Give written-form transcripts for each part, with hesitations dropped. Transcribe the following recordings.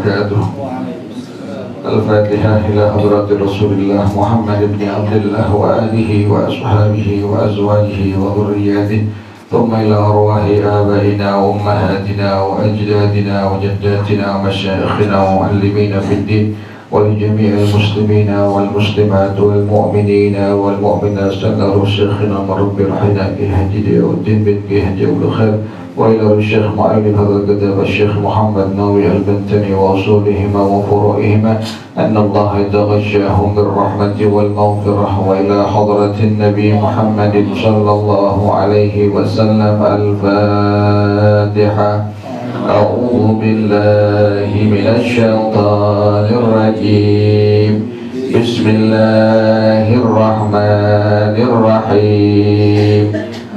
وبركاته. الفاتحة إلى حضرة رسول الله محمد بن عبد الله وآله وأصحابه وأزواجه وذرياته، ثم إلى أرواح آبائنا وأمهاتنا وأجدادنا وجداتنا ومشايخنا ومعلمين في الدين، ولجميع المسلمين والمسلمات والمؤمنين والمؤمنات. سنة شيخنا مرب رحنا كهجد والدين بن كهجد الخير، وإلى الشيخ معين هذا الكتاب الشيخ محمد ناوي البنتني وأصولهما وفروعهما أن الله يتغشاهم بالرحمة والمغفرة، وإلى حضرة النبي محمد صلى الله عليه وسلم. الفاتحة. أعوذ بالله من الشيطان الرجيم. بسم الله الرحمن الرحيم.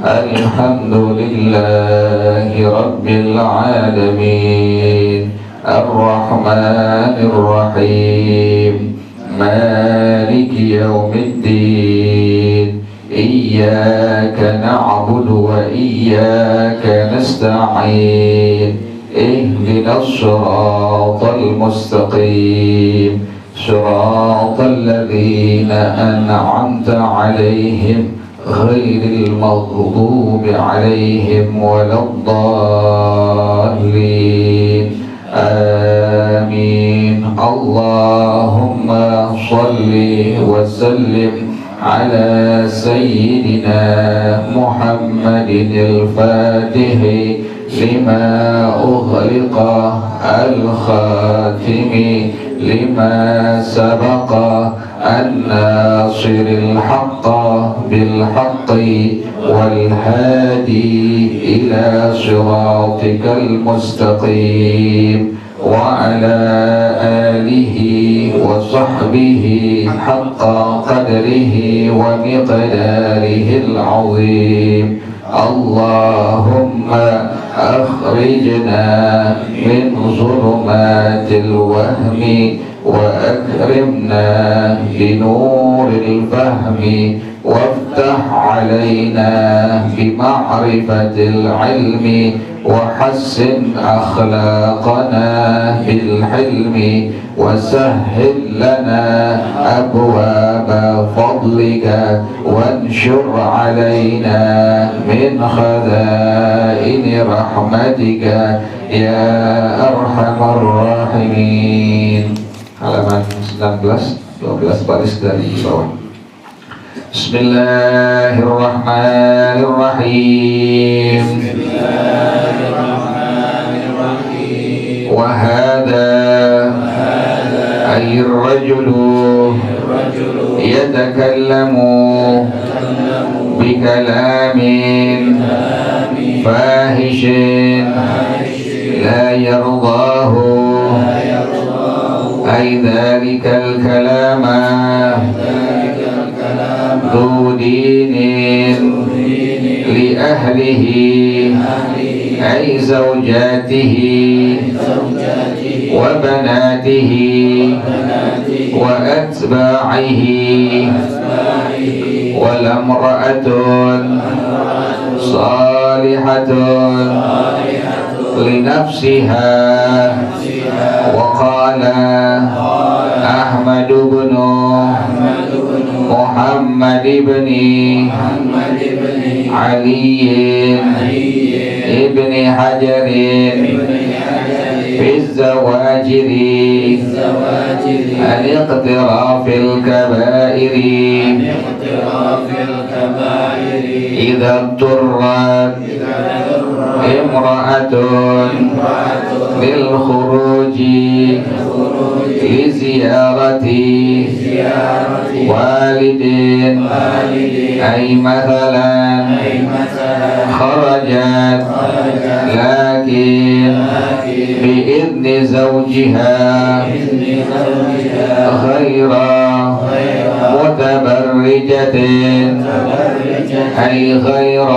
الحمد لله رب العالمين الرحمن الرحيم مالك يوم الدين إياك نعبد وإياك نستعين اهدنا الصراط المستقيم صراط الذين أنعمت عليهم غير المغضوب عليهم ولا الضالين. آمين. اللهم صل وسلم على سيدنا محمد الفاتح لما أغلق الخاتم لما سبق الناصر الحق بالحق والهادي إلى صراطك المستقيم وعلى آله وصحبه حق قدره ومقداره العظيم. اللهم أخرجنا من ظلمات الوهم وأكرمنا بنور الفهم، وافتح علينا بمعرفة العلم، وحسن أخلاقنا بالحلم، وسهل لنا أبواب فضلك، وانشر علينا من خزائن رحمتك يا أرحم الراحمين. Halaman 19, 12 baris dari bawah. Bismillahirrahmanirrahim. Wahada ay rajulu yatakallamu bikalamin fahishin la yardahu ay dhalikal kalama ذو دين لأهله أي زوجاته وبناته وأتباعه، ولا امرأة صالحة لنفسها. وقال أحمد بن محمد بن علي ابن حجر في الزواجر عن اقتراف الكبائر إذا اضطرت امرأة للخروج لزيارة والد أي مثلا خرجت لكن بإذن زوجها غير متبرجة أي غير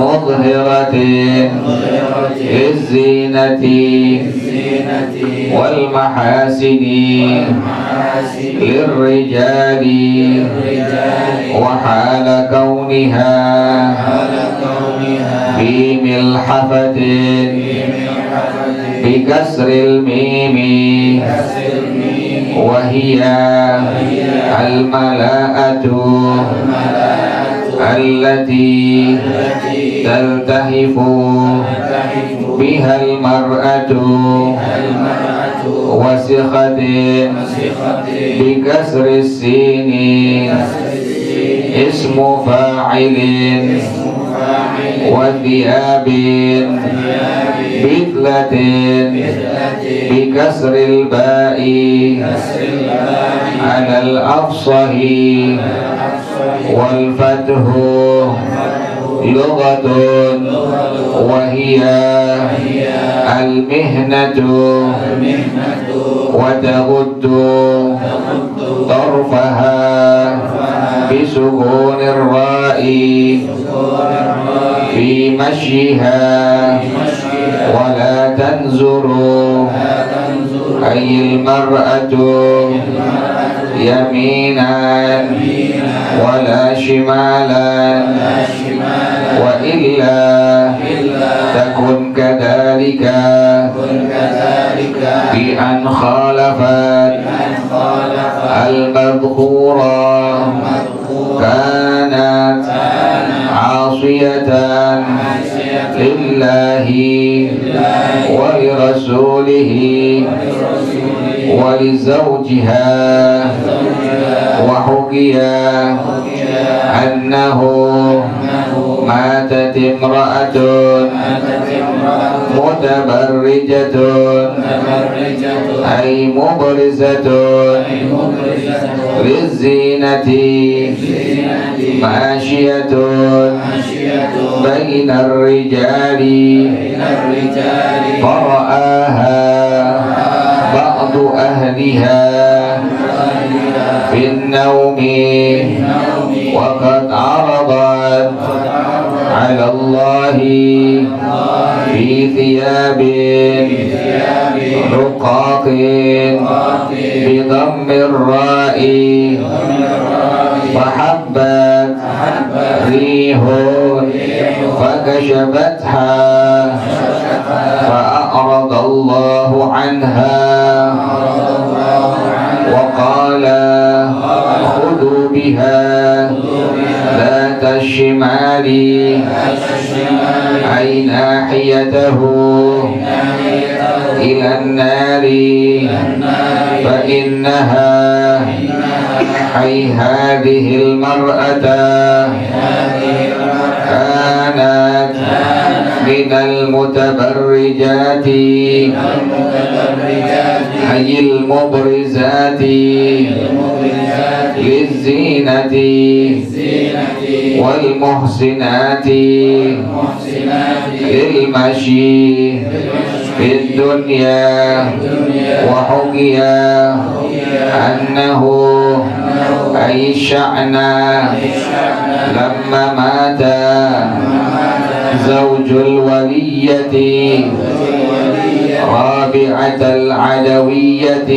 مظهرة للزينة والمحاسن للرجال، وحال كونها في ملحفة بكسر الميم وهي الملاءة التي تلتحف بها المرأة وسخة بكسر السين اسم فاعل وثياب بثلة بكسر الباء على الأفصح والفتح لغة وهي المهنة وتغد طرفها بسكون الراء في مشيها ولا تنزر أي المرأة يمينا ولا شمالا وإلا تكن كذلك بأن خالفت المذكورة كانت عاصية لله ولرسوله ولزوجها وحكي أنه ماتت امرأة متبرجة أي مبرزة للزينة ماشية بين الرجال فرآها بعض أهلها في النوم وقد عرضت على الله في ثياب رقاق بضم الراء فحبت ريح فكشفتها فأعرض الله عنها وقال خذوا بها ذات الشمال أي ناحيته إلى النار فإنها أي هذه المرأة كانت من المتبرجات أي المبرزات للزينة والمحسنات للمشي في الدنيا وحكي أنه أي الشأن لما مات زوج الولية رابعة العدوية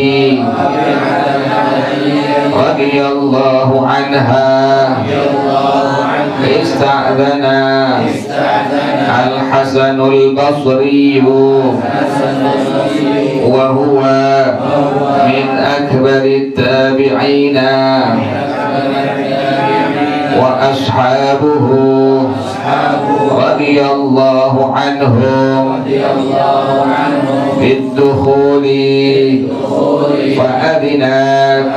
رضي الله عنها استأذن الحسن البصري وهو من أكبر التابعين وأصحابه رضي الله عنهم بالدخول فأذنت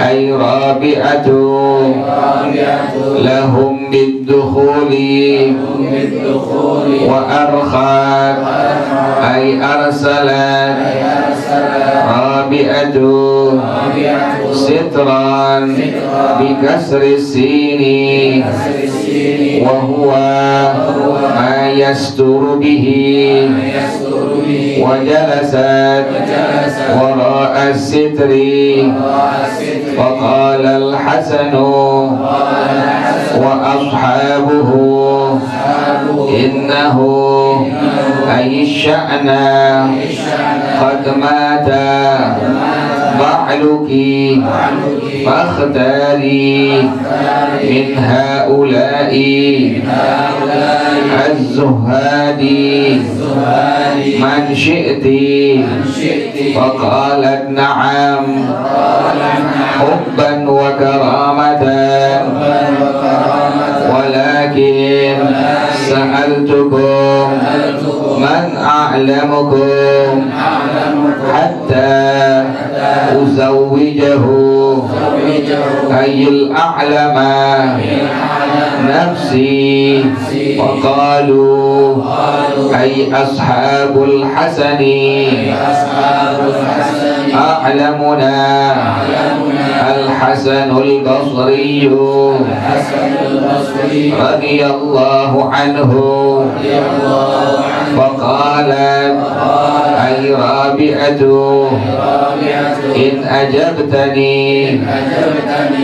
أي رابعة لهم بالدخول وأرخت أي أرسلت رابعة سترا بكسر السين وهو ما يستر به وجلست وراء الستر فقال الحسن وأصحابه إنه أي الشأن قد مات بعل as'aluki fakhtari min haula'i az-zuhadi man syi'ti faqalat na'am hubban wa karamatan walakin sa'altukum man a'lamukum hatta uzawwijahu ayyul a'lama nafsi faqalu ay ashabul hasani a'lamuna al-hasanul basriyu radiyallahu anhu faqalat ay rabi'atu in ajabtani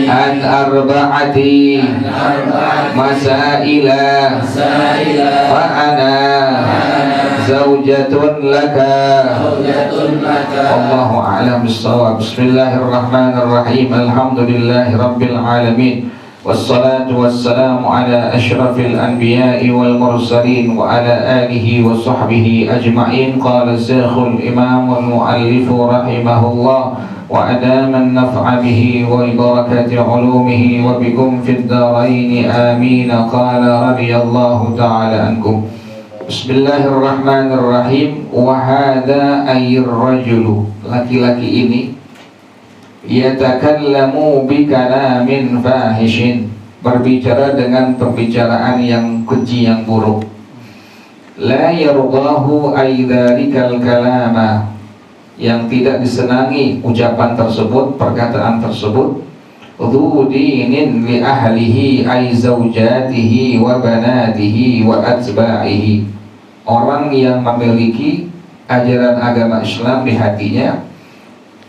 an arba'ati masaila fa ana zawjatun laka wallahu a'lam bis-shawab. Bismillahirrahmanirrahim. Alhamdulillahi rabbil alamin. Wassalatu wassalamu ala ashrafil anbiya'i wal mursalin wa ala alihi wa sahbihi ajma'in. Qala syekhul imam wal muallifu rahimahullah wa adaman naf'a bihi wa barakati ulumihi wa bikum fid darain amin. Qala radiyallahu ta'ala ankum. Bismillahirrahmanirrahim. Wa hadha ayyir rajulu, laki-laki ini yatakallamu bikalamin fahishin, berbicara dengan pembicaraan yang keji, yang buruk. La yardahu aidzalikal kalama, yang tidak disenangi ucapan tersebut, perkataan tersebut. Dhu dinin li ahlihi ay zaujatihi wa banatihi wa atba'ihi, orang yang memiliki ajaran agama Islam di hatinya,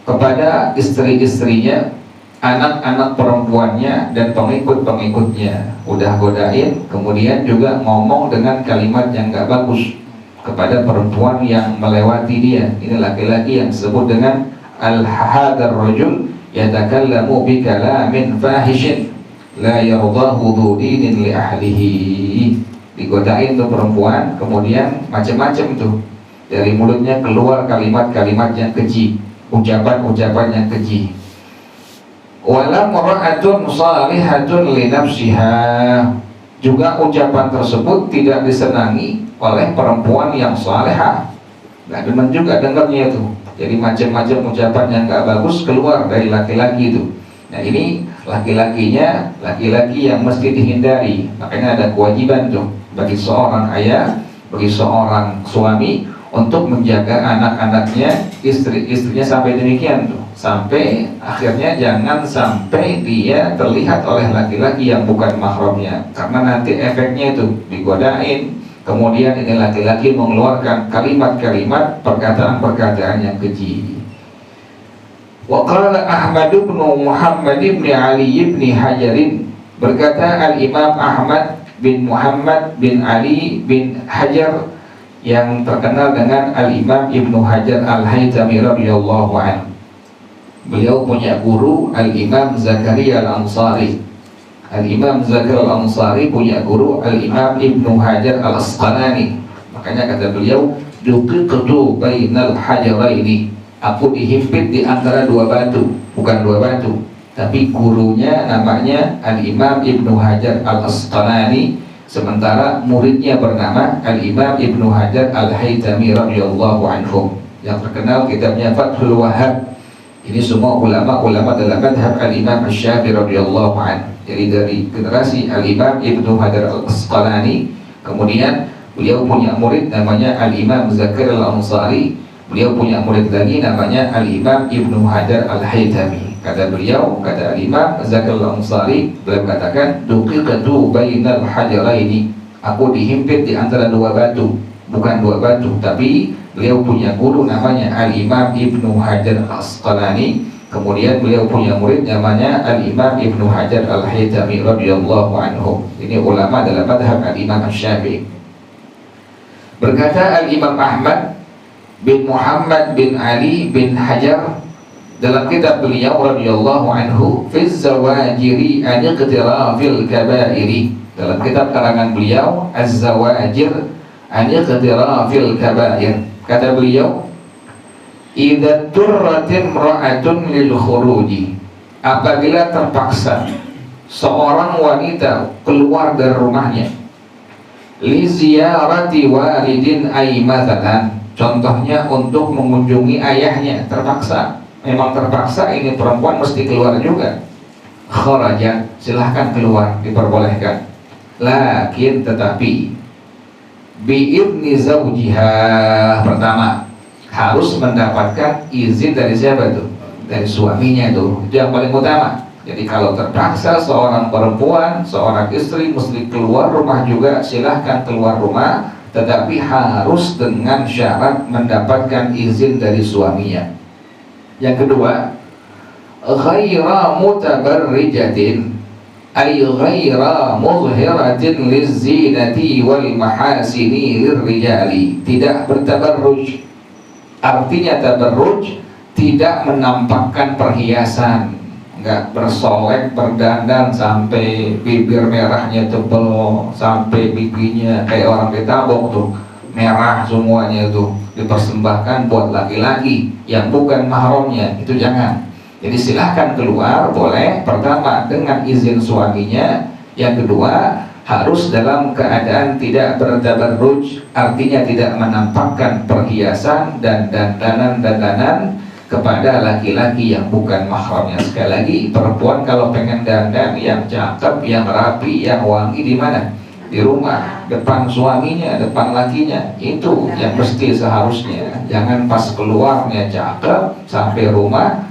kepada istri-istrinya, anak-anak perempuannya dan pengikut-pengikutnya. Udah godain, kemudian juga ngomong dengan kalimat yang gak bagus kepada perempuan yang melewati dia. Ini laki-laki yang disebut dengan al-hadar rajul yatakallamu bikalamin fahishin la yardahu dhu dinin li ahlihi. Digodain tuh perempuan, kemudian macam-macam tuh dari mulutnya keluar kalimat-kalimat yang keji, ucapan-ucapan yang keji. Walam ra'atun salihatun li nafsiha, juga ucapan tersebut tidak disenangi oleh perempuan yang salihah. Gak demen juga dengarnya itu. Jadi macam-macam ucapan yang gak bagus keluar dari laki-laki itu. Nah ini laki-lakinya laki-laki yang mesti dihindari. Makanya ada kewajiban tuh bagi seorang ayah, bagi seorang suami untuk menjaga anak-anaknya, istri-istrinya sampai demikian tuh. Sampai akhirnya jangan sampai dia terlihat oleh laki-laki yang bukan mahramnya. Karena nanti efeknya itu digodain, kemudian ini laki-laki mengeluarkan kalimat-kalimat, perkataan-perkataan yang keji. Wa qala Ahmad bin Muhammad bin Ali bin Hajarin, berkata Al-Imam Ahmad bin Muhammad bin Ali bin Hajar yang terkenal dengan Al-Imam Ibnu Hajar Al-Haytami radhiyallahu anhu. Beliau punya guru Al-Imam Zakaria Al-Ansari. Al-Imam Zakaria Al-Ansari punya guru Al-Imam Ibnu Hajar Al-Asqalani. Makanya kata beliau, duqiqtu bainal hajaraini, aku dihimpit di antara dua batu. Bukan dua batu, tapi gurunya namanya Al-Imam Ibnu Hajar Al-Asqalani, sementara muridnya bernama Al-Imam Ibnu Hajar Al-Haytami radhiyallahu anhu, yang terkenal kitabnya Fathul Wahhab. Ini semua ulama-ulama dalam madhab Al-Imam Asy-Syafi'i radhiyallahu anhu. Jadi dari generasi Al-Imam Ibnu Hajar Al-Asqalani. Kemudian beliau punya murid namanya Al-Imam Zakaria Al-Ansari. Beliau punya murid lagi namanya Al-Imam Ibnu Hajar Al-Haytami. Kata beliau, kata Al-Imam Zakaria Al-Ansari, beliau katakan, duqiqtu bainal hajaraini, aku dihimpit di antara dua batu. Bukan dua batu, tapi beliau punya guru namanya Al-Imam Ibnu Hajar Al-Asqalani. Kemudian beliau punya murid namanya Al-Imam Ibnu Hajar Al-Haytami radhiyallahu anhu. Ini ulama dalam madhab Al-Imam Asy-Syafi'i. Berkata Al-Imam Ahmad bin Muhammad bin Ali bin Hajar dalam kitab beliau radhiyallahu anhu fi zawajiri an iqtirafil kabairi, dalam kitab karangan beliau Az-Zawajir an iqtirafil kabair, kata beliau idza turrat imra'atun lil khuruji, apabila terpaksa seorang wanita keluar dari rumahnya li ziyarati walidin ay mathalan, contohnya untuk mengunjungi ayahnya, terpaksa, memang terpaksa ini perempuan mesti keluar juga, kharaja, silahkan keluar, diperbolehkan, lakin tetapi bi'idni zawjiha, pertama harus mendapatkan izin dari siapa tuh? Dari suaminya itu yang paling utama. Jadi kalau terpaksa seorang perempuan, seorang istri mesti keluar rumah juga, silahkan keluar rumah, tetapi harus dengan syarat mendapatkan izin dari suaminya. Yang kedua, ghaira mutabarrijatin ay ghaira muzhiratin lizinati wal mahasini lirrijali, tidak bertabarruj. Artinya tabarruj tidak menampakkan perhiasan, nggak bersolek, berdandan sampai bibir merahnya tebel, sampai pipinya kayak orang ditabok tuh, merah semuanya tuh, dipersembahkan buat laki-laki yang bukan mahramnya, itu jangan. Jadi silahkan keluar, boleh, pertama dengan izin suaminya, yang kedua harus dalam keadaan tidak bertabarruj, artinya tidak menampakkan perhiasan dan dandanan kepada laki-laki yang bukan mahramnya. Sekali lagi, perempuan kalau pengen dandan yang cakep, yang rapi, yang wangi di mana? Di rumah, depan suaminya, depan lakinya. Itu yang mesti seharusnya. Jangan pas keluarnya cakep, sampai rumah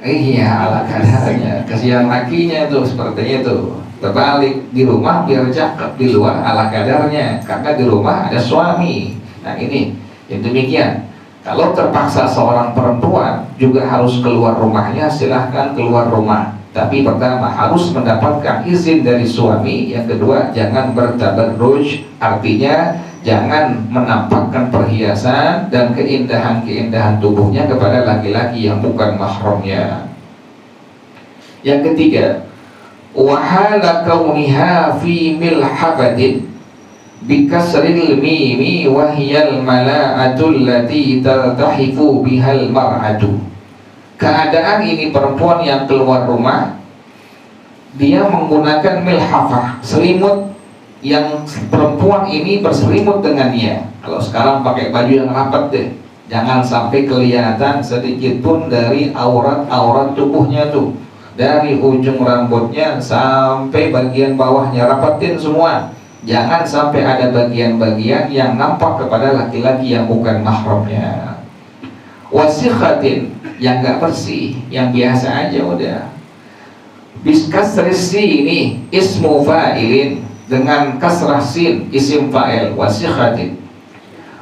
iya ala kadarnya. Kasihan lakinya tuh seperti itu. Terbalik, di rumah biar cakep, di luar ala kadarnya, karena di rumah ada suami. Nah ini yang demikian. Kalau terpaksa seorang perempuan juga harus keluar rumahnya, silahkan keluar rumah. Tapi pertama harus mendapatkan izin dari suami. Yang kedua jangan bertabarruj, artinya jangan menampakkan perhiasan dan keindahan-keindahan tubuhnya kepada laki-laki yang bukan mahramnya. Yang ketiga, wahala kauniha fi milhabatin bikasril mimi wahiyal mala'atul lati tartahifu bihal mar'atu. Keadaan ini perempuan yang keluar rumah, dia menggunakan milhafah, selimut yang perempuan ini berselimut dengannya. Kalau sekarang pakai baju yang rapat deh, jangan sampai kelihatan sedikit pun dari aurat tubuhnya tuh, dari ujung rambutnya sampai bagian bawahnya, rapetin semua. Jangan sampai ada bagian-bagian yang nampak kepada laki-laki yang bukan mahramnya. Wasikhatin, yang gak bersih, yang biasa aja udah. Biskasrisi ini ismu fa'ilin, dengan kasrah sin isim fa'il, wasikhatin.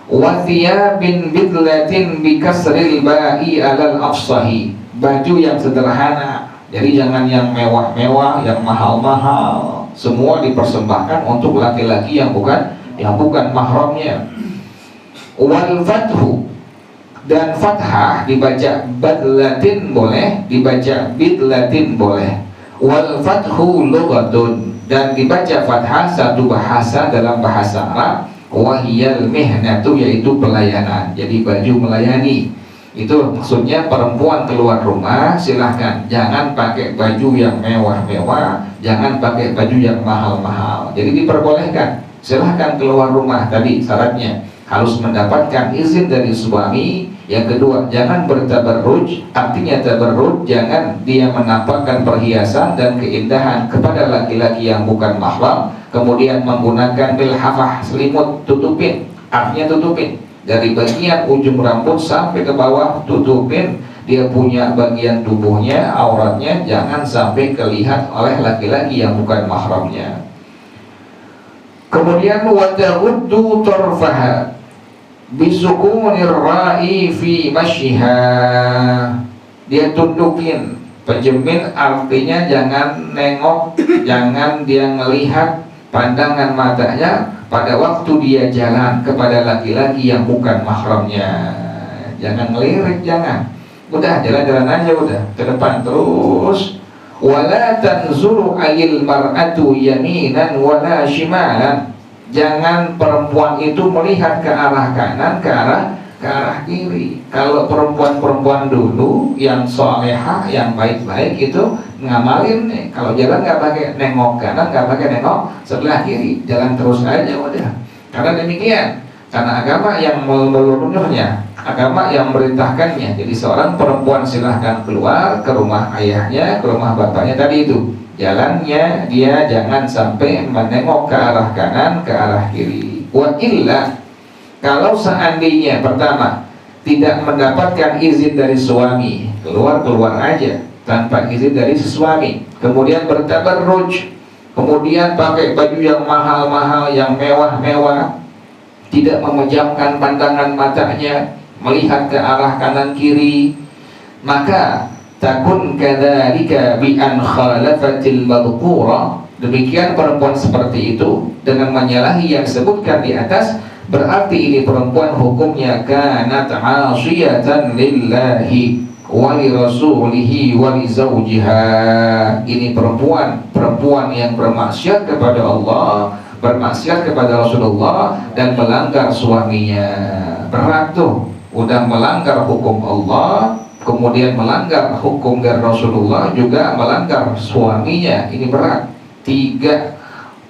Wathiyabin bidlatin bikasril ba'i alal afsahi, baju yang sederhana. Jadi jangan yang mewah-mewah, yang mahal-mahal. Semua dipersembahkan untuk laki-laki yang bukan mahramnya. Wal fathu, dan fathah dibaca badlatin boleh, dibaca bidlatin boleh. Wal fathu lughatun, dan dibaca fathah satu bahasa dalam bahasa Arab. Wahiyal mihnatu, yaitu pelayanan. Jadi baju melayani. Itu maksudnya perempuan keluar rumah silahkan, jangan pakai baju yang mewah-mewah, jangan pakai baju yang mahal-mahal. Jadi diperbolehkan, silahkan keluar rumah. Tadi syaratnya harus mendapatkan izin dari suami. Yang kedua jangan bertabarruj, artinya tabarruj jangan dia menampakkan perhiasan dan keindahan kepada laki-laki yang bukan mahram. Kemudian menggunakan milhafah, selimut, tutupin, artinya tutupin dari bagian ujung rambut sampai ke bawah, tutupin dia punya bagian tubuhnya, auratnya, jangan sampai kelihatan oleh laki-laki yang bukan mahramnya. Kemudian wataguddu tarfaha bisukunir ra'i fi masyiha, dia tundukin, penjemin, artinya jangan nengok, jangan dia ngelihat pandangan matanya pada waktu dia jalan kepada laki-laki yang bukan mahramnya. Jangan ngelirik, jangan. Udah jalan-jalan aja udah ke depan terus. Wala tanzuru ayil mar'atu yaminan wala shimalan. Jangan perempuan itu melihat ke arah kanan, ke arah kiri. Kalau perempuan-perempuan dulu yang solehah, yang baik-baik itu ngamalin nih. Kalau jalan nggak pakai nengok kanan, nggak pakai nengok sebelah kiri, jalan terus aja udah. Karena demikian. Karena agama yang meluruhnya, agama yang memerintahkannya. Jadi seorang perempuan silahkan keluar ke rumah ayahnya, ke rumah bapaknya tadi itu. Jalannya dia jangan sampai menengok ke arah kanan, ke arah kiri. Wa illa, kalau seandainya pertama tidak mendapatkan izin dari suami, keluar aja tanpa izin dari si suami. Kemudian bertabarruj, kemudian pakai baju yang mahal-mahal, yang mewah-mewah, tidak memejamkan pandangan matanya, melihat ke arah kanan kiri, maka takun kadzalika bi an khalafatil madhkura. Demikian perempuan seperti itu dengan menyalahi yang disebutkan di atas, berarti ini perempuan hukumnya kanat 'asiyatan lillahi wa li rasulihi wa li zawjiha. Ini perempuan yang bermaksiat kepada Allah, bermaksiat kepada Rasulullah, dan melanggar suaminya. Berat tuh, udah melanggar hukum Allah, kemudian melanggar hukum dari Rasulullah, juga melanggar suaminya. Ini berat.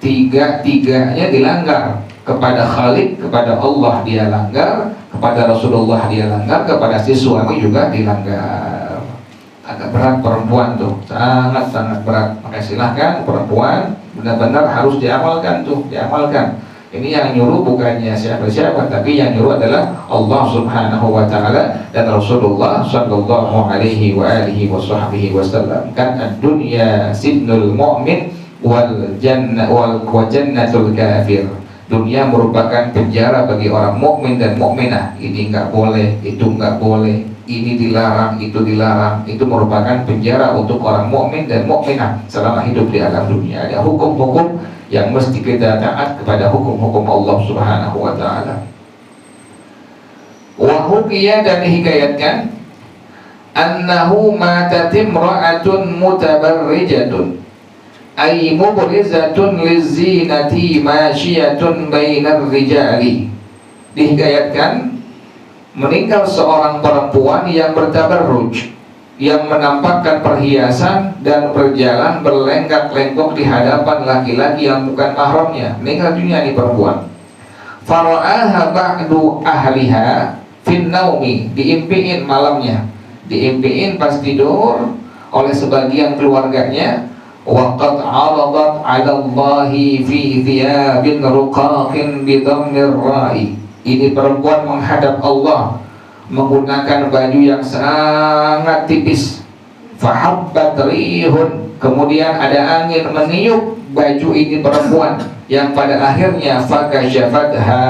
Tiganya dilanggar. Kepada Khalik, kepada Allah dia langgar, kepada Rasulullah dia langgar, kepada si suami juga dilanggar. Agak berat perempuan tuh, sangat berat. Maka silahkan perempuan benar-benar harus diamalkan tuh, diamalkan. Ini yang nyuruh bukannya siapa-siapa, tapi yang nyuruh adalah Allah Subhanahu wa taala dan Rasulullah sallallahu alaihi wa alihi wasallam. Kan ad-dunya sijnul mu'min wal jannatul kafir. Dunia merupakan penjara bagi orang mukmin dan mukminah. Ini enggak boleh, itu enggak boleh, ini dilarang, itu dilarang. Itu merupakan penjara untuk orang mukmin dan mukminah selama hidup di alam dunia. Ada hukum-hukum yang mesti kita taat kepada hukum-hukum Allah Subhanahu wa taala. Wa hukiya, dan dihikayatkan, annahu matat imra'atun mutabarrijatun ay mubrizatun lizinati masyiyatun bainar rijali. Dihikayatkan meninggal seorang perempuan yang bertabarruj, yang menampakkan perhiasan dan berjalan berlenggak-lenggok di hadapan laki-laki yang bukan mahramnya. Meninggal dunia ini perempuan. Fara'aha ba'du ahliha fin naumi, diimpiin malamnya, diimpiin pas tidur oleh sebagian keluarganya. Waqad 'aradat 'ala Allahi fi thiyabin ruqaqin bi dhammir ra'i. Ini perempuan menghadap Allah menggunakan baju yang sangat tipis. Fahabbat rihun, kemudian ada angin meniup baju ini perempuan, yang pada akhirnya fakasyafatha,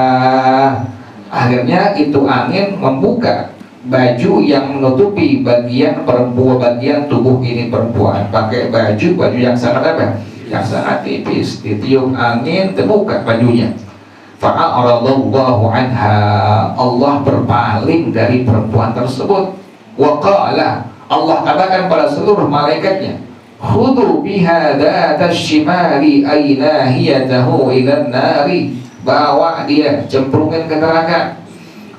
akhirnya itu angin membuka baju yang menutupi bagian perempuan, bagian tubuh ini perempuan. Pakai baju yang sangat apa? Yang sangat tipis. Ditiup angin, terbuka bajunya. Fa'aradallahu anha, Allah berpaling dari perempuan tersebut. Wa qala, Allah katakan pada seluruh malaikatnya, khudhu biha dhatas shimali aynahiyatahu ilan nari, bawa dia, cemplungin ke neraka.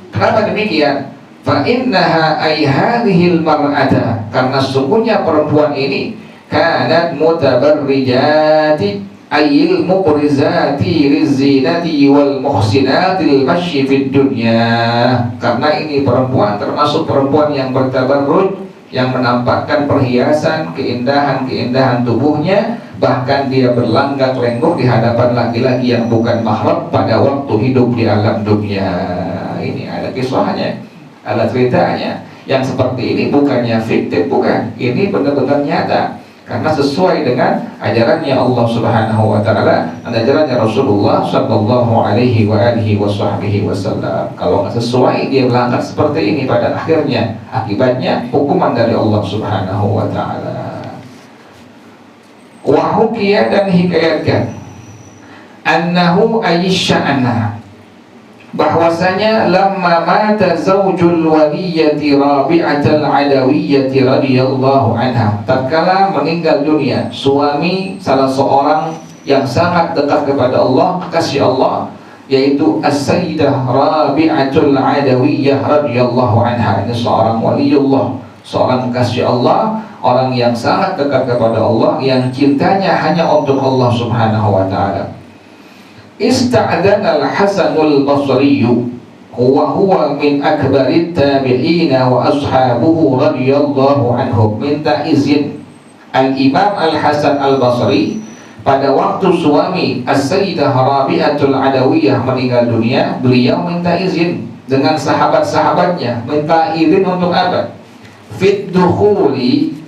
Kenapa demikian? Fa innaha ay hadhil mar'ata, karena sungguhnya perempuan ini kanat mutabarrijati ayil mubrizati lizinati wal muhsinatil masyi fid dunya. Karena ini perempuan termasuk perempuan yang bertabarruj, yang menampakkan perhiasan, keindahan tubuhnya, bahkan dia berlenggak-lenggok di hadapan laki-laki yang bukan mahram pada waktu hidup di alam dunia. Ini ada kisahnya, ada ceritanya. Yang seperti ini bukannya fiktif, bukan. Ini benar-benar nyata, karena sesuai dengan ajarannya Allah Subhanahu wa taala dan ajarannya Rasulullah sallallahu alaihi wa alihi wasallam. Kalau nggak sesuai, dia berangkat seperti ini, pada akhirnya akibatnya hukuman dari Allah Subhanahu wa taala. Wa hukiya, dan hikayatkan, annahu ayyisya'na, bahwasanya lamma mata zaujul waliyati Rabi'atul Adawiyyati radhiyallahu anha, tatkala meninggal dunia suami salah seorang yang sangat dekat kepada Allah, kasih Allah, yaitu As-Sayyidah Rabi'atul Adawiyyah radhiyallahu anha. Ini seorang waliullah, seorang kasih Allah, orang yang sangat dekat kepada Allah, yang cintanya hanya untuk Allah Subhanahu wa taala. Ista'dana al-Hasanul Basri huwa min akbarit tabi'ina wa ashabuhu radhiyallahu anhum. Minta izin Al-Imam Al-Hasan Al-Basri pada waktu suami As-Sayyidah Rabi'atul Adawiyyah meninggal dunia, beliau minta izin dengan sahabat-sahabatnya. Minta izin untuk apa? Fit dukhuli,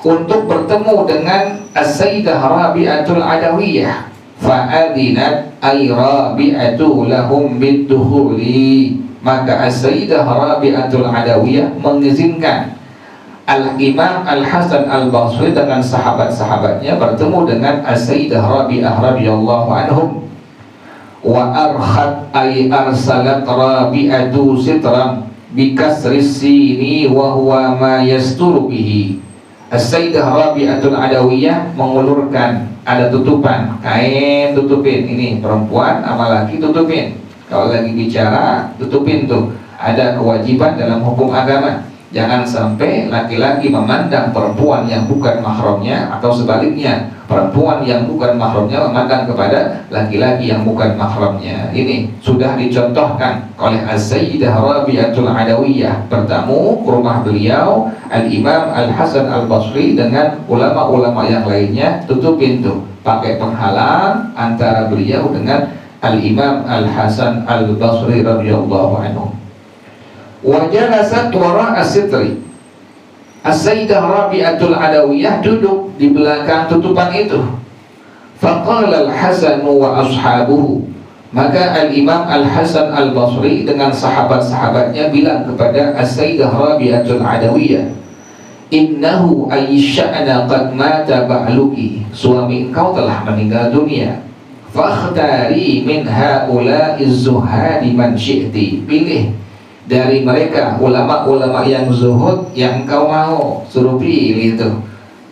untuk bertemu dengan As-Sayyidah Rabi'atul Adawiyyah. Fa'adinat ay Rabi'atu lahum bid-dukhuli, maka As-Sayyidah Rabi'atul Adawiyyah mengizinkan Al-Imam Al-Hasan Al-Basri dengan sahabat-sahabatnya bertemu dengan As-Sayyidah Rabi'ah radhiyallahu anhum. Wa arkhat ay arsalat Rabi'atu sitran bikasris sini wa huwa ma yasturu bihi. As-Sayyidah Rabi'atul Adawiyyah mengulurkan, ada tutupan, kain tutupin, ini perempuan sama laki tutupin. Kalau lagi bicara tutupin tuh, ada kewajiban dalam hukum agama. Jangan sampai laki-laki memandang perempuan yang bukan mahramnya, atau sebaliknya perempuan yang bukan mahramnya memandang kepada laki-laki yang bukan mahramnya. Ini sudah dicontohkan oleh As-Sayyidah Rabi'atul Adawiyyah, bertamu ke rumah beliau Al-Imam Al-Hasan Al-Basri dengan ulama-ulama yang lainnya, tutup pintu pakai penghalang antara beliau dengan Al-Imam Al-Hasan Al-Basri radhiyallahu anhu. Wa jalasat wara'a sitri, As-Sayyidah Rabi'atul Adawiyyah duduk di belakang tutupan itu. Faqala Al-Hasan wa ashabuhu, maka Al-Imam Al-Hasan Al-Basri dengan sahabat-sahabatnya bilang kepada As-Sayyidah Rabi'atul Adawiyyah, innahu aysya'na qad mata ba'luki, suami engkau telah meninggal dunia. Fakhtari min ha'ula'iz zuhadi man syi'ti, pilih dari mereka ulama-ulama yang zuhud yang engkau mau, suruh pilih itu.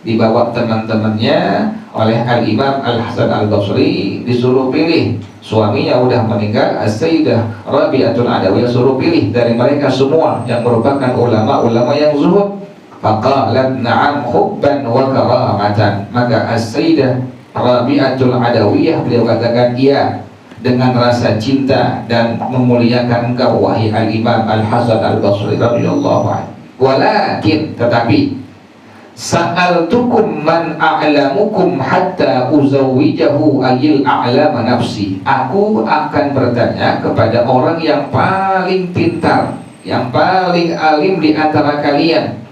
Dibawa teman-temannya oleh Al-Imam Al-Hasan Al-Basri, disuruh pilih. Suaminya udah meninggal, As-Sayyidah Rabi'atul Adawiyyah suruh pilih dari mereka semua yang merupakan ulama-ulama yang zuhud. Faqalat na'am hubban wa karamatan, maka As-Sayyidah Rabi'atul Adawiyyah beliau katakan iya, dengan rasa cinta dan memuliakan engkau wahai Al-Imam Al-Hasan Al-Basri radhiyallahu anhu. Walakin, tetapi, sa'altukum man a'lamukum hatta uzawwijahu ayil a'lama nafsi, aku akan bertanya kepada orang yang paling pintar, yang paling alim di antara kalian.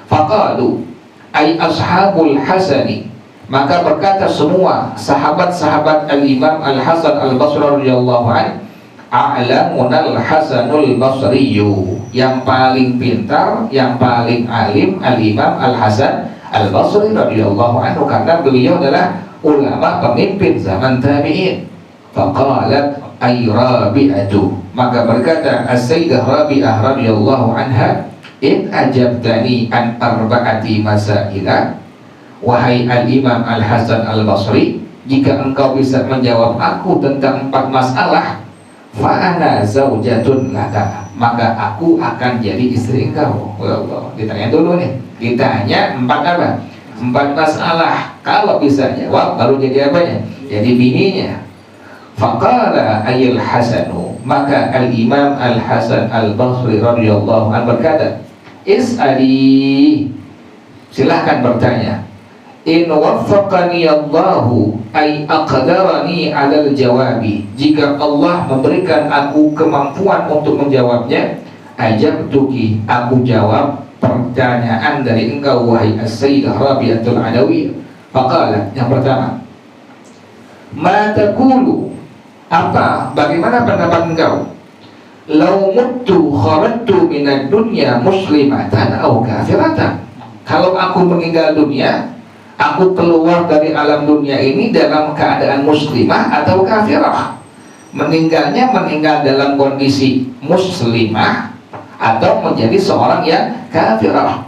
Faqalu ay ashabul Hasani, maka berkata semua sahabat-sahabat Al-Imam Al-Hasan Al-Basri radhiyallahu anhu, a'lamunal Hasanul Basriyu, yang paling pintar, yang paling alim Al-Imam Al-Hasan Al-Basri radhiyallahu anhu, karena beliau adalah ulama pemimpin zaman tabi'in. Faqalat ay Rabi'atu, maka berkata As-Sayyidah Rabi'ah radhiyallahu anha, in ajabtani an arba'ati masailah, wahai Al-Imam Al-Hasan Al-Basri, jika engkau bisa menjawab aku tentang 4 masalah, fa'ana zaujatun laka, maka aku akan jadi istri engkau. Allah, ditanya dulu nih, ditanya 4 apa? 4 masalah. Kalau bisa jawab baru jadi apanya? Jadi bininya. Faqala ayil Hasanu, maka Al-Imam Al-Hasan Al-Basri radhiyallahu anhu berkata, is'ali, silahkan bertanya. In waffaqani Allahu ay aqdarani 'alal jawabi, jika Allah memberikan aku kemampuan untuk menjawabnya, ajabtuki, aku jawab pertanyaan dari engkau wahai As-Sayyidah Rabi'atul Adawiyyah. Faqala, yang pertama, ma taqulu, apa, bagaimana pendapat engkau? Lau muttu kharajtu minad dunya muslimatan aw kafiratan, kalau aku meninggal dunia, aku keluar dari alam dunia ini dalam keadaan muslimah atau kafirah. meninggalnya meninggal dalam kondisi muslimah atau menjadi seorang yang kafirah.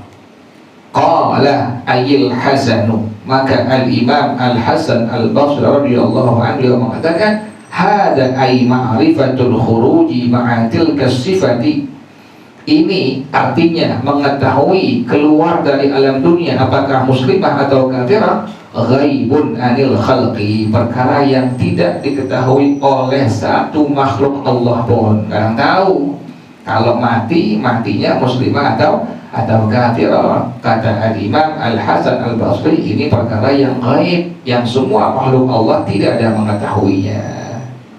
Qala ayil Hasanu, maka Al-Imam Al-Hasan Al-Basri radhiyallahu anhu mengatakan, hada ay ma'rifatul khuruji ma'a tilka sifati. Ini artinya mengetahui keluar dari alam dunia apakah muslimah atau kafirah, ghaibun anil khalqi, perkara yang tidak diketahui oleh satu makhluk Allah pun. Kadang tahu kalau matinya muslimah atau kafirah. Kata Al-Imam Al-Hasan Al-Basri, ini perkara yang gaib, yang semua makhluk Allah tidak ada mengetahuinya.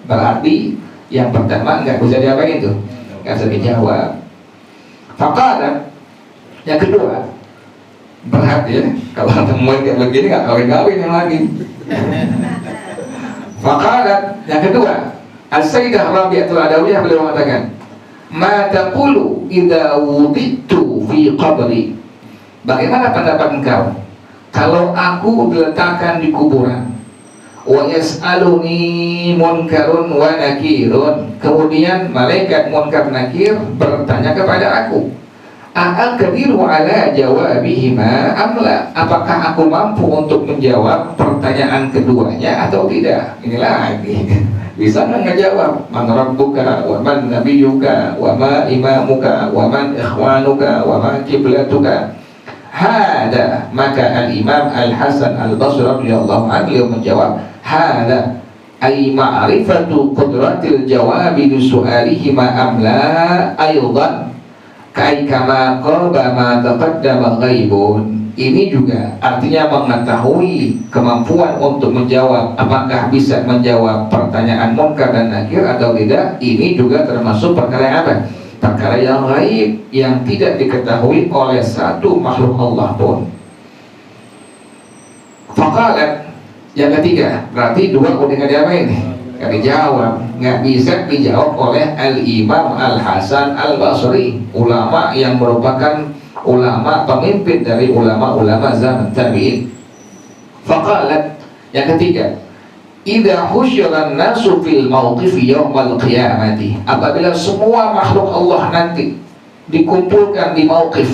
Berarti yang pertama nggak bisa diapain itu, nggak bisa dijawab. Faqala, yang kedua, berat ya kalau temuin kayak begini, nggak kawin-kawin yang lagi. Faqala, yang kedua, As-Sayyidah Rabi'atul Adawiyah beliau mengatakan, ma taqulu idza wuditu fi qabri. Bagaimana pendapat engkau kalau aku diletakkan di kuburan? Wa yas'aluni munkarun wa nakirun, kemudian malaikat munkar nakir bertanya kepada aku, aqdiru ala jawabihima amla, apakah aku mampu untuk menjawab pertanyaan keduanya atau tidak? Ini lagi bisa nggak ngejawab, man rabbuka wa man nabiyuka wa ma imamuka wa man ikhwanuka wa ma kiblatuka. Hada, maka Al-Imam Al-Hasan Al-Basri radhiyallahu anhu menjawab, hada ay ma'rifatu qudratil jawabi li su'alihi ma amla aidan kai kama qaba ma taqaddama ghaibun. Ini juga artinya mengetahui kemampuan untuk menjawab, apakah bisa menjawab pertanyaan munkar dan nakir atau tidak. Ini juga termasuk perkara yang apa? Perkara yang gaib, yang tidak diketahui oleh satu makhluk Allah pun. Faqalat, yang ketiga, berarti dua udah nggak diapain nih, nggak dijawab, nggak bisa dijawab oleh Al-Imam Al-Hasan Al-Basri, ulama yang merupakan ulama pemimpin dari ulama-ulama zaman tabi'in. Faqalat, yang ketiga, idza husyiran nasu fil mauqifi yaumal qiyamati, apabila semua makhluk Allah nanti dikumpulkan di mauqif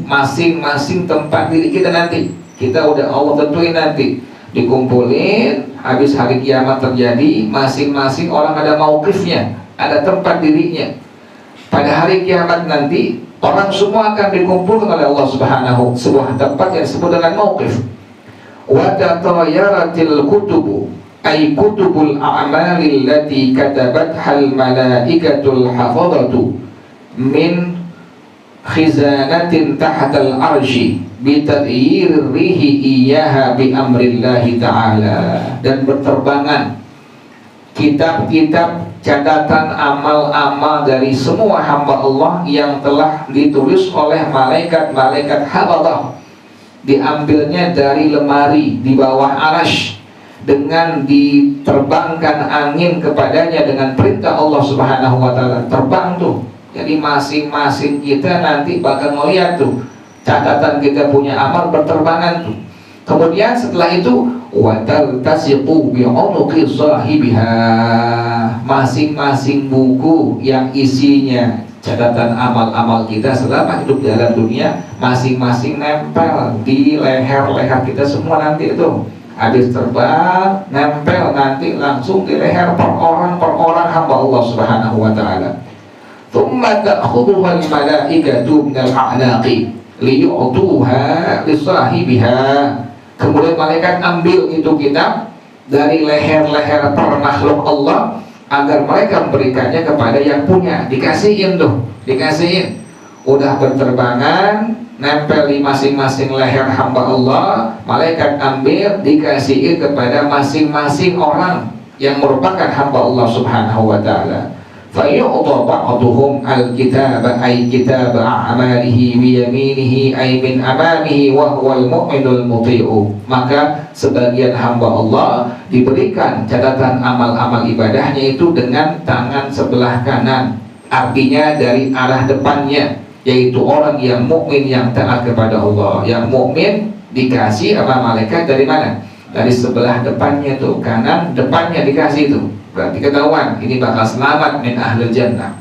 masing-masing tempat diri kita nanti, kita udah Allah tentuin nanti dikumpulin, habis hari kiamat terjadi, masing-masing orang ada mauqifnya, ada tempat dirinya. Pada hari kiamat nanti orang semua akan dikumpulkan oleh Allah Subhanahu, sebuah tempat yang disebut dengan mauqif. Wa tatayaratil kutubu ay kutubul a'malil lati katabathal malaikatul hafadhatu min khizanatin tahtal arshi bitaghyir rihi iyyaha bi amrillahi ta'ala. Dan berterbangan kitab-kitab catatan amal-amal dari semua hamba Allah yang telah ditulis oleh malaikat-malaikat hafadhah, diambilnya dari lemari di bawah arasy dengan diterbangkan angin kepadanya dengan perintah Allah Subhanahu wa taala. Terbang tuh. Jadi masing-masing kita nanti bakal melihat tuh catatan kita punya amal berterbangan tuh. Kemudian setelah itu wa taltasiqu bi unuqi sahibiha, masing-masing buku yang isinya catatan amal-amal kita selama hidup di alam dunia masing-masing nempel di leher-leher kita semua nanti itu. Habis terbang, nempel nanti langsung di leher per orang hamba Allah Subhanahu wa taala. Tsumma ta'khudhuha al-malaikatu min al-a'naqi liyu'tuha li sahibiha. Kemudian malaikat ambil itu kitab dari leher-leher per makhluk Allah agar mereka memberikannya kepada yang punya. Dikasihin tuh, dikasihin. Udah berterbangan, nempel di masing-masing leher hamba Allah, malaikat ambil dikasihin kepada masing-masing orang yang merupakan hamba Allah Subhanahu wa taala. Fa yu'ta ba'dhum al-kitaba ay kitab a'malihi bi yaminihi ay min amamihi wa huwa al-mu'minul muti'u. Maka sebagian hamba Allah diberikan catatan amal-amal ibadahnya itu dengan tangan sebelah kanan, artinya dari arah depannya, yaitu orang yang mukmin yang taat kepada Allah. Yang mukmin dikasih sama malaikat dari mana? Dari sebelah depannya tuh, kanan depannya dikasih tuh. Berarti ketahuan ini bakal selamat min ahlil jannah.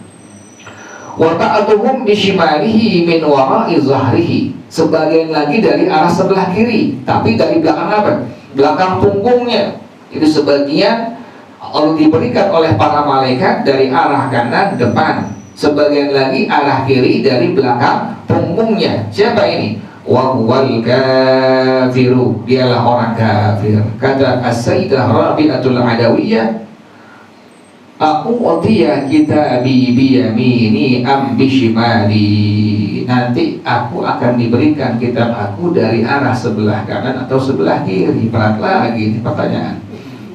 Wa ta'atuhum bishimalihi min wara'i zahrihi. Sebagian lagi dari arah sebelah kiri, tapi dari belakang apa? Belakang punggungnya. Itu sebagian Allah diberikan oleh para malaikat dari arah kanan depan. Sebagian lagi arah kiri dari belakang punggungnya. Siapa ini? Wa huwal kafiru. Dialah orang kafir. Kata As-Sayyidah Rabi'atul Adawiyah, aku utiya kitabi biyamini am bishimali. Nanti aku akan diberikan kitab aku dari arah sebelah kanan atau sebelah kiri. Berat lagi ini pertanyaan.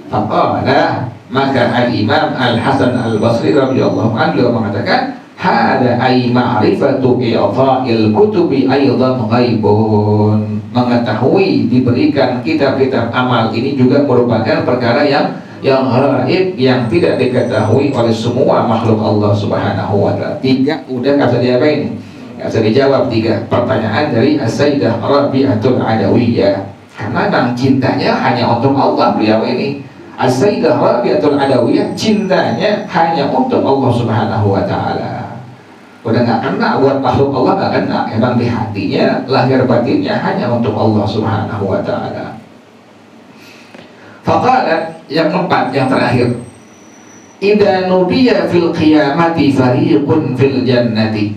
Faqala, maka Al-Imam Al-Hasan Al-Basri radhiyallahu anhu mengatakan, hada ay ma'rifatu i'tha'il kutubi aidan ghaibun. Mengetahui diberikan kitab-kitab amal ini juga merupakan perkara yang gaib, yang tidak diketahui oleh semua makhluk Allah Subhanahu wa ta'ala. 3 udah nggak bisa diapain, nggak bisa dijawab. 3 pertanyaan dari As-Sayyidah Rabi'atul Adawiyah, karena memang cintanya hanya untuk Allah. Beliau ini As-Sayyidah Rabi'atul Adawiyah cintanya hanya untuk Allah Subhanahu wa ta'ala. Udah nggak kena buat makhluk Allah, nggak kena. Emang di hatinya, lahir batinnya hanya untuk Allah Subhanahu wa ta'ala. Faqalat, yang 4, yang terakhir, idza nudiya fil qiyamati fariqun fil jannati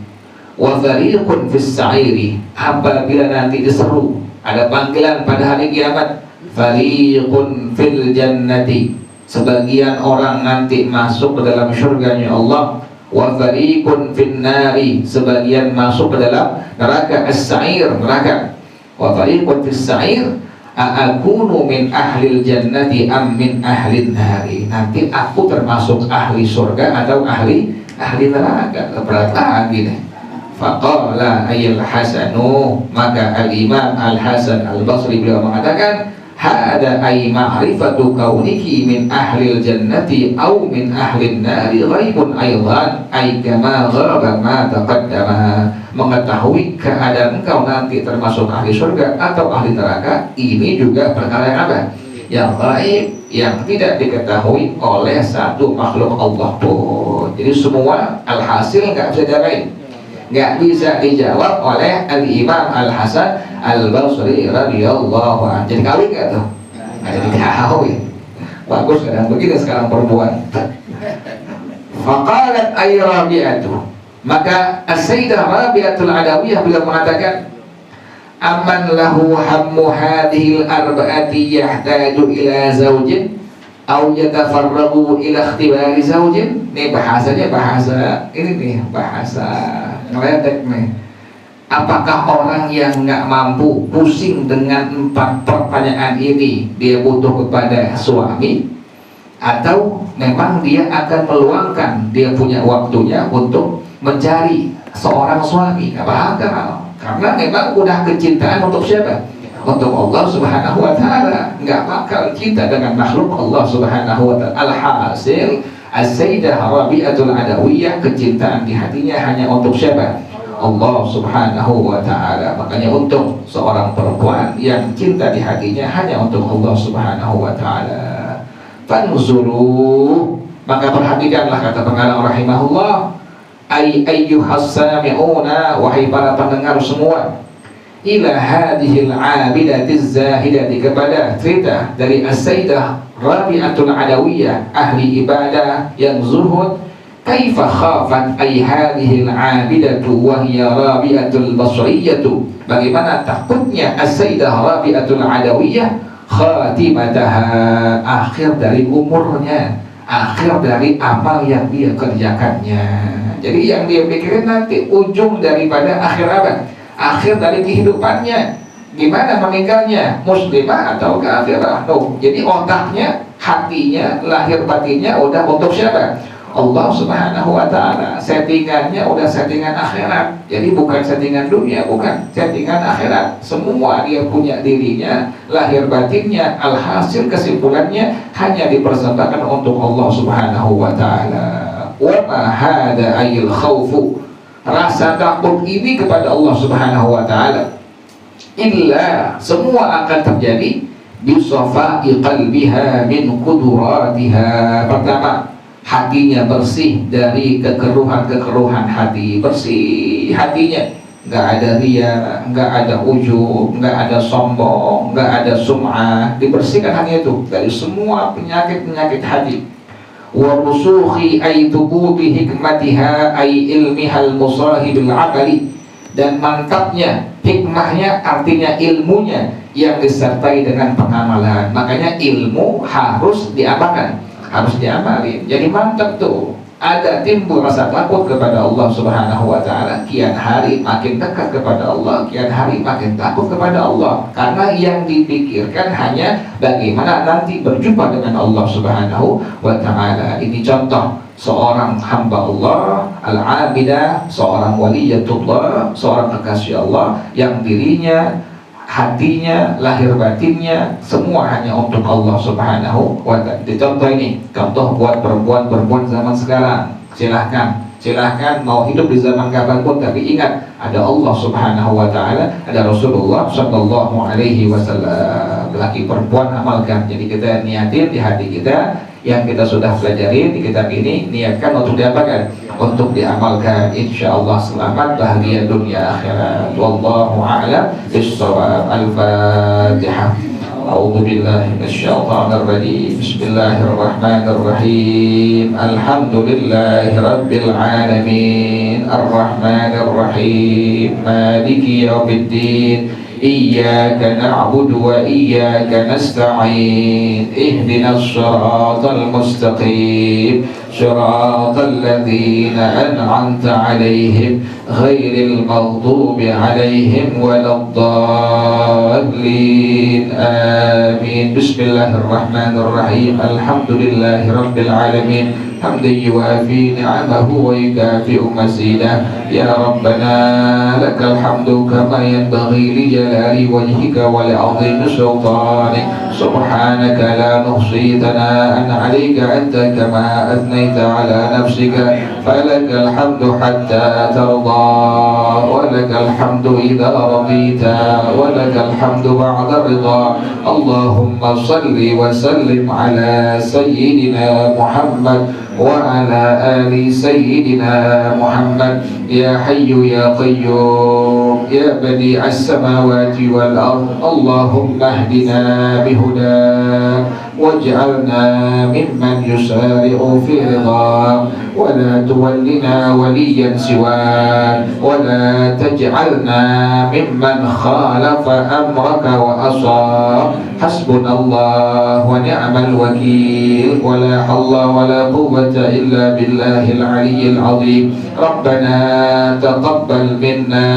wa fariqun fis sa'iri. Apabila nanti diseru, ada panggilan pada hari kiamat, fariqun fil jannati, sebagian orang nanti masuk ke dalam surganya Allah, wa fariqun fin nari, sebagian masuk ke dalam neraka as-sa'ir, neraka. Wa fariqun fis sa'ir, a'akunu min ahlil jannati am min ahlin nari. Nanti aku termasuk ahli surga atau ahli neraka. Berat lagi nih. Faqala ayyul hasanu, maka Al-Imam Al-Hasan Al-Basri beliau mengatakan, hada ay ma'rifatu kauniki min ahlil jannati au min ahlin nari ghaibun aidan, ay kama ghaba ma taqaddama. Mengetahui keadaan engkau nanti termasuk ahli surga atau ahli neraka, ini juga perkara yang apa? Yang gaib, yang tidak diketahui oleh satu makhluk Allah pun. Jadi semua alhasil nggak bisa dijawab, nggak bisa dijawab oleh Al-Imam Al-Hasan Al-Basri radhiyallahu anhu. Jadi kawin nggak tuh? Nggak jadi kawin. Bagus kadang begitu sekarang perempuan. Faqalat ay Rabi'atu, maka As-Sayyidah Rabi'atul Adawiyah beliau mengatakan, amman lahu hammu hadhil arba'ati yahtaju ila zawjin aw yatafarragu ila ikhtibari zawjin. Ini bahasanya bahasa ini nih, bahasa ngeledek nih. Apakah orang yang nggak mampu, pusing dengan 4 pertanyaan ini, dia butuh kepada suami, atau memang dia akan meluangkan dia punya waktunya untuk mencari seorang suami? Nggak bakal, karena memang udah kecintaan untuk siapa? Untuk Allah Subhanahu wa ta'ala. Nggak bakal cinta dengan makhluk Allah Subhanahu wa ta'ala. Alhasil As-Sayyidah Rabi'atul Adawiyah, kecintaan di hatinya hanya untuk siapa? Allah Subhanahu wa ta'ala. Makanya untuk seorang perempuan yang cinta di hatinya hanya untuk Allah Subhanahu wa ta'ala, fanzuru, maka perhatikanlah, kata pengarang rahimahullah, ayyuhas sami'una, wahai para pendengar semua, ila hadhil abidatiz zahidati, kepada cerita dari As-Sayyidah Rabi'atul Adawiyah, ahli ibadah yang zuhud. Kaifa khafat ay hadhil abidatu wa hiya Rabi'atul Basriyatu, bagaimana takutnya As-Sayyidah Rabi'atul Adawiyah khatimataha, akhir dari umurnya, akhir dari amal yang dia kerjakannya. Jadi yang dia pikirin nanti ujung daripada akhir apa? Akhir dari kehidupannya, gimana meninggalnya, muslimah atau kafirah? No. Jadi otaknya, hatinya, lahir batinnya udah untuk siapa? Allah Subhanahu wa ta'ala. Settingannya udah settingan akhirat. Jadi bukan settingan dunia, bukan, settingan akhirat. Semua dia punya dirinya, lahir batinnya, alhasil kesimpulannya hanya dipersembahkan untuk Allah Subhanahu wa ta'ala. Wa ma hada ayil khawfu, rasa takut ini kepada Allah Subhanahu wa ta'ala, illa, semua akan terjadi bisafai qalbiha min quduratiha. Pertama, hatinya bersih dari kekeruhan-kekeruhan hati. Bersih hatinya, nggak ada ria, nggak ada ujub, nggak ada sombong, nggak ada sum'ah. Dibersihkan hatinya itu dari semua penyakit-penyakit hati. Wa rusukhi ay thubuti hikmatiha ay ilmihal musahibil aqli. Dan mantapnya hikmahnya, artinya ilmunya yang disertai dengan pengamalan. Makanya ilmu harus diamalkan, harus diamali. Jadi mantap tuh. Ada timbul rasa takut kepada Allah Subhanahu wa ta'ala. Kian hari makin dekat kepada Allah, kian hari makin takut kepada Allah. Karena yang dipikirkan hanya bagaimana nanti berjumpa dengan Allah Subhanahu wa ta'ala. Ini contoh seorang hamba Allah al-abidah, seorang waliyatullah, seorang kekasih Allah yang dirinya, hatinya, lahir batinnya semua hanya untuk Allah Subhanahu wa ta'ala. Contoh ini, contoh buat perempuan-perempuan zaman sekarang. Silahkan mau hidup di zaman kapanpun, tapi ingat ada Allah Subhanahu wa ta'ala, ada Rasulullah sallallahu alaihi wasallam. Laki perempuan amalkan. Jadi kita niatin di hati kita yang kita sudah pelajari di kitab ini, niatkan untuk diapakan? Untuk diamalkan. Insyaallah selamat, bahagia dunia akhirat. Wallahu a'lam bissawab. Al-Fatihah. A'udzu billahi minasyaitonir rajim. Bismillahirrahmanirrahim. Alhamdulillahi rabbil alamin. Arrahmanir rahim. Maliki yaumiddin. Iyyaka na'budu wa iyyaka nasta'in. Ihdinas siratal mustaqim. Siratal ladzina an'amta 'alaihim ghairil maghdubi 'alaihim waladdallin. Amin. Bismillahirrahmanirrahim. Alhamdulillahi rabbil alamin. حمدا يوافي نعمه ويكافئ مزيده. يا ربنا لك الحمد كما ينبغي لجلال وجهك ولعظيم سلطانك. سبحانك لا نحصي ثناء عليك أنت كما أثنيت على نفسك. فلك الحمد حتى ترضى ولك الحمد إذا رضيت ولك الحمد بعد الرضا. اللهم صل وسلم على سيدنا محمد وعلى آل سيدنا محمد. يا حي يا قيوم يا بديع السماوات والأرض. اللهم اهدنا بهداك واجعلنا ممن يسارع في رضاك ولا تولنا وليا سواك ولا تجعلنا ممن خالف أمرك وأصاب. حسبنا الله ونعم الوكيل ولا حول ولا قوة إلا بالله العلي العظيم. ربنا تقبل منا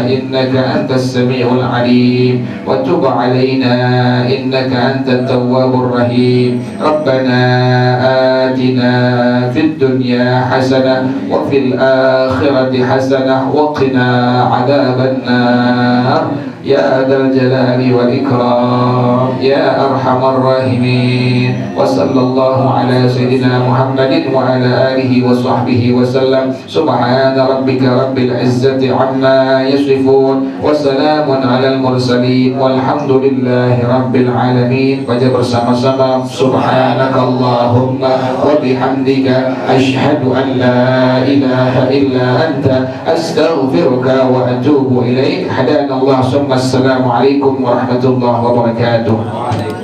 إنك أنت السميع العليم وتب علينا إنك أنت التواب الرحيم. ربنا آتنا في الدنيا حسنة وفي الآخرة حسنة وقنا عذاب النار. يا ذا الجلال والإكرام يا أرحم الراحمين. وصلى الله على سيدنا محمد وعلى آله وصحبه وسلم. سبحان ربك رب العزة عما يصفون وسلام على المرسلين والحمد لله رب العالمين. Baca bersama-sama subhanaka Allahumma wa bihamdika asyhadu an la ilaha illa anta astaghfiruka wa atubu ilaik. Hadanallah. Assalamualaikum warahmatullahi wabarakatuh.